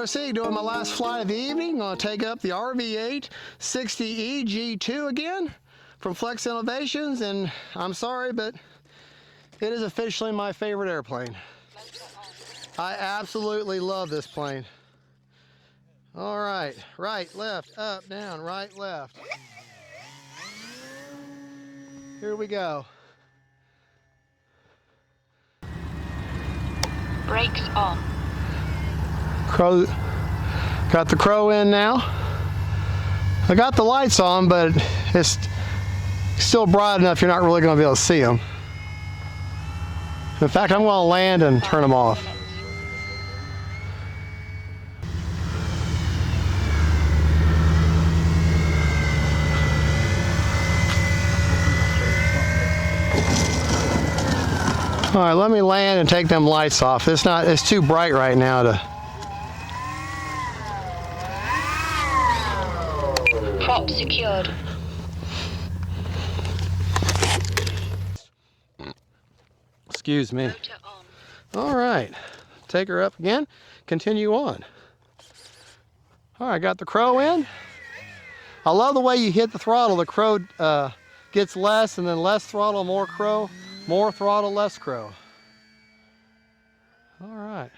RC doing my last flight of the evening. I'm going to take up the RV-8 60E G2 again from Flex Innovations, and I'm sorry, but it is officially my favorite airplane. I absolutely love this plane. All right, right, left, up, down, right, left. Here we go. Brakes on. Crow, got the crow in now. I got the lights on, but it's still bright enough you're not really going to be able to see them. In fact, I'm going to land and turn them off. All right, let me land and take them lights off. It's too bright right now to. Prop secured. Excuse me. Motor on. All right, take her up again. Continue on. All right, got the crow in. I love the way you hit the throttle. The crow gets less, and then less throttle, more crow. More throttle, less crow. All right.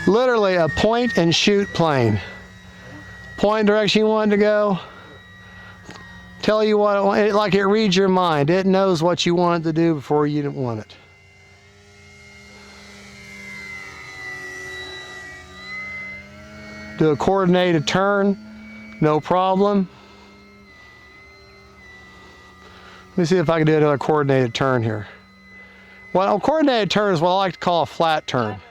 Literally a point and shoot plane. Point direction you want it to go. Tell you what, like it reads your mind. It knows what you want it to do before you want it. Do a coordinated turn, no problem. Let me see if I can do another coordinated turn here. Well, a coordinated turn is what I like to call a flat turn.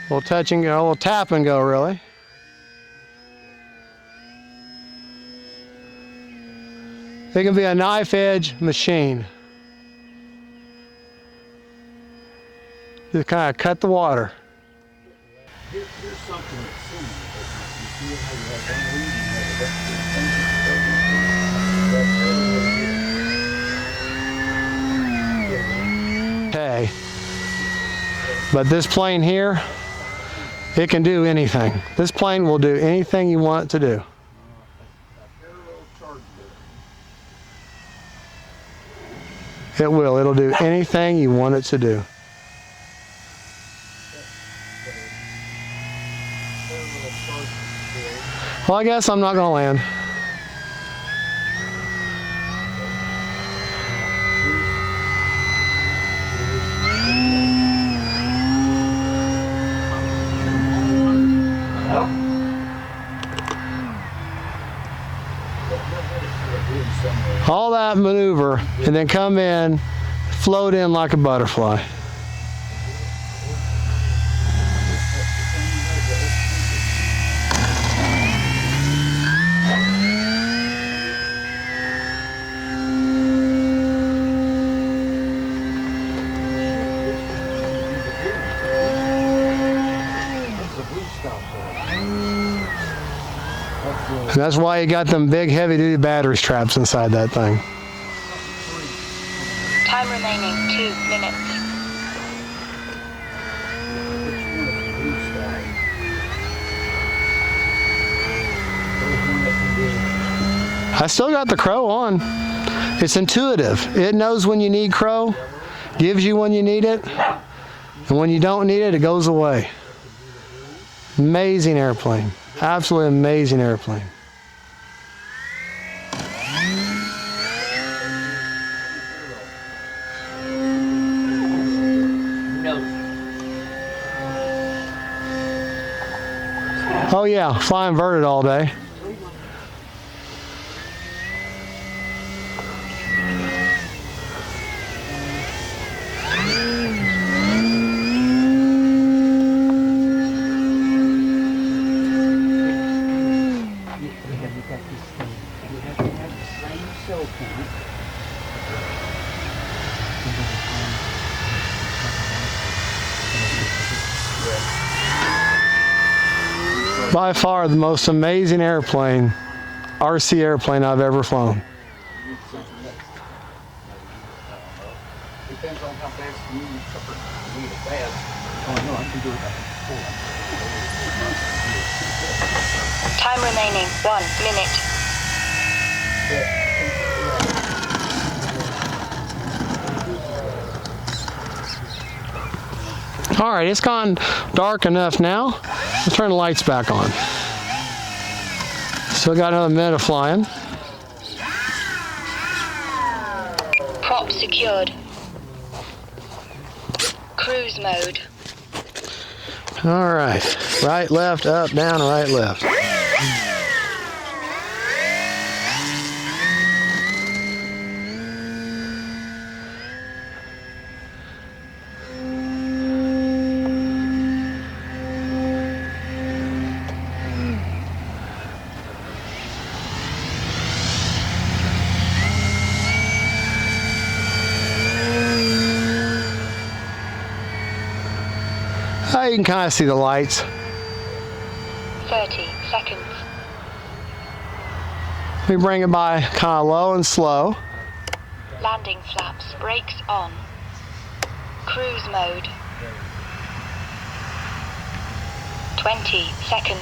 A little touch and go, a little tap and go, really. It can be a knife edge machine. Just kind of cut the water. Here's something that's similar. You see how you have one Okay. But this plane here, it can do anything. This plane will do anything you want it to do. It will. It'll do anything you want it to do. Well, I guess I'm not going to land. All that maneuver and then come in, float in like a butterfly. And that's why you got them big heavy-duty battery straps inside that thing. Time remaining 2 minutes. I still got the crow on. It's intuitive. It knows when you need crow, gives you when you need it, and when you don't need it, it goes away. Amazing airplane. Absolutely amazing airplane. Oh yeah, fly inverted all day. By far the most amazing airplane, RC airplane I've ever flown. Depends on how fast you need it fast. Oh no, I can do it. Time remaining 1 minute. All right, it's gone dark enough now. Let's turn the lights back on. Still got another minute of flying. Prop secured. Cruise mode. All right, right, left, up, down, right, left. You can kind of see the lights. 30 seconds. We bring it by kind of low and slow. Landing flaps. Brakes on. Cruise mode. 20 seconds.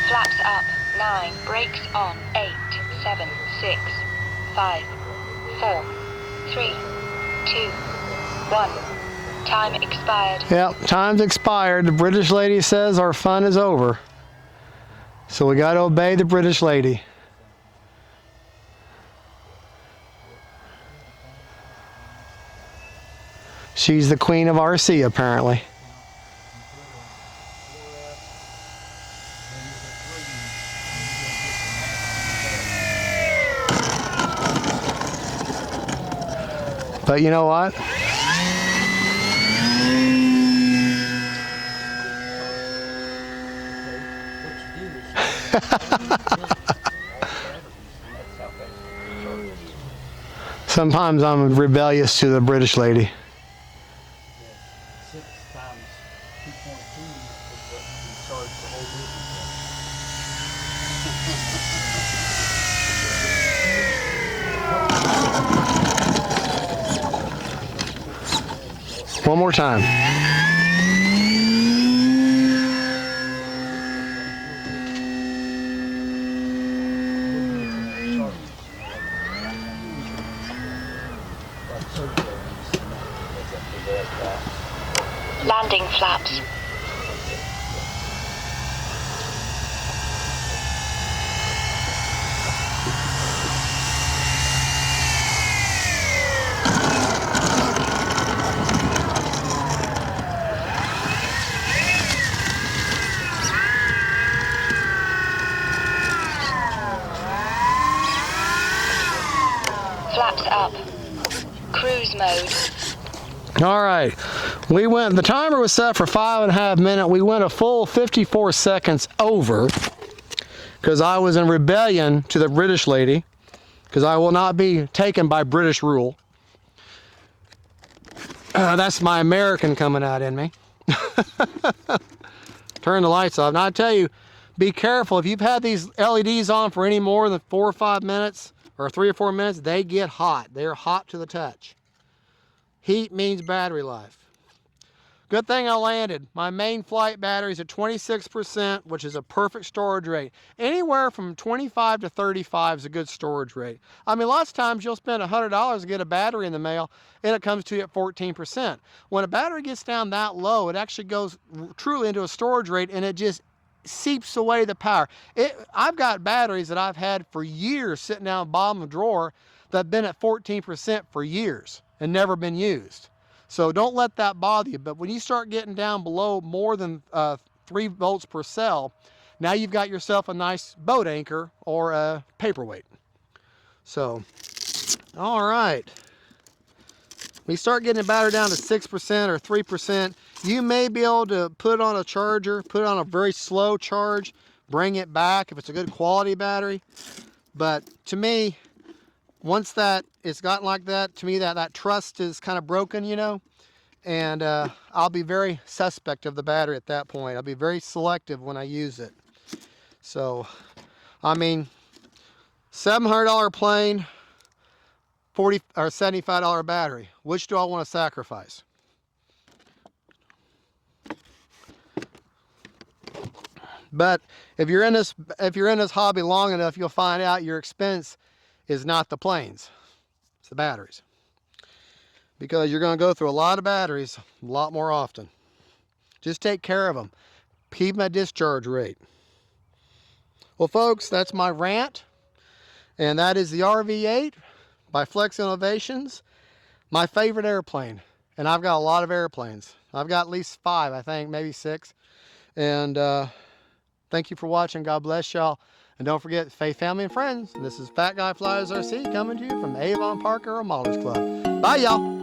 Flaps up. 9. Brakes on. 8, 7, 6, 5, 4, 3, 2, 1. Time expired. Yep, time's expired. The British lady says our fun is over. So we got to obey the British lady. She's the queen of RC, apparently. But you know what? Sometimes I'm rebellious to the British lady. 6 times 2.2 is what we charge the whole business. One more time. Landing flaps. Flaps up. Cruise mode. All right, we went, the timer was set for 5.5 minutes. We went a full 54 seconds over because I was in rebellion to the British lady, because I will not be taken by British rule. That's my American coming out in me. Turn the lights off. Now I tell you, be careful. If you've had these LEDs on for any more than 4 or 5 minutes, or 3 or 4 minutes, they get hot. They're hot to the touch. Heat means battery life. Good thing I landed. My main flight battery is at 26%, which is a perfect storage rate. Anywhere from 25 to 35 is a good storage rate. I mean, lots of times you'll spend $100 to get a battery in the mail, and it comes to you at 14%. When a battery gets down that low, it actually goes truly into a storage rate, and it just seeps away the power. I've got batteries that I've had for years sitting down the bottom of the drawer that have been at 14% for years and never been used. So don't let that bother you. But when you start getting down below more than 3 volts per cell, now you've got yourself a nice boat anchor or a paperweight. So, all right. We start getting the battery down to 6% or 3%. You may be able to put it on a charger, put it on a very slow charge, bring it back if it's a good quality battery. But to me, once that it's gotten like that, to me that trust is kind of broken, you know, and I'll be very suspect of the battery at that point. I'll be very selective when I use it. So, I mean, $700 plane, $40 or $75 battery. Which do I want to sacrifice? But if you're in this hobby long enough, you'll find out your expense is not the planes, it's the batteries. Because you're going to go through a lot of batteries a lot more often. Just take care of them. Keep my discharge rate. Well, folks, that's my rant. And that is the RV-8 by Flex Innovations. My favorite airplane. And I've got a lot of airplanes. I've got at least 5, I think, maybe 6. And thank you for watching. God bless y'all. And don't forget, faith, family, and friends. And this is Fat Guy Flies RC coming to you from Avon Parker Modelers Club. Bye, y'all.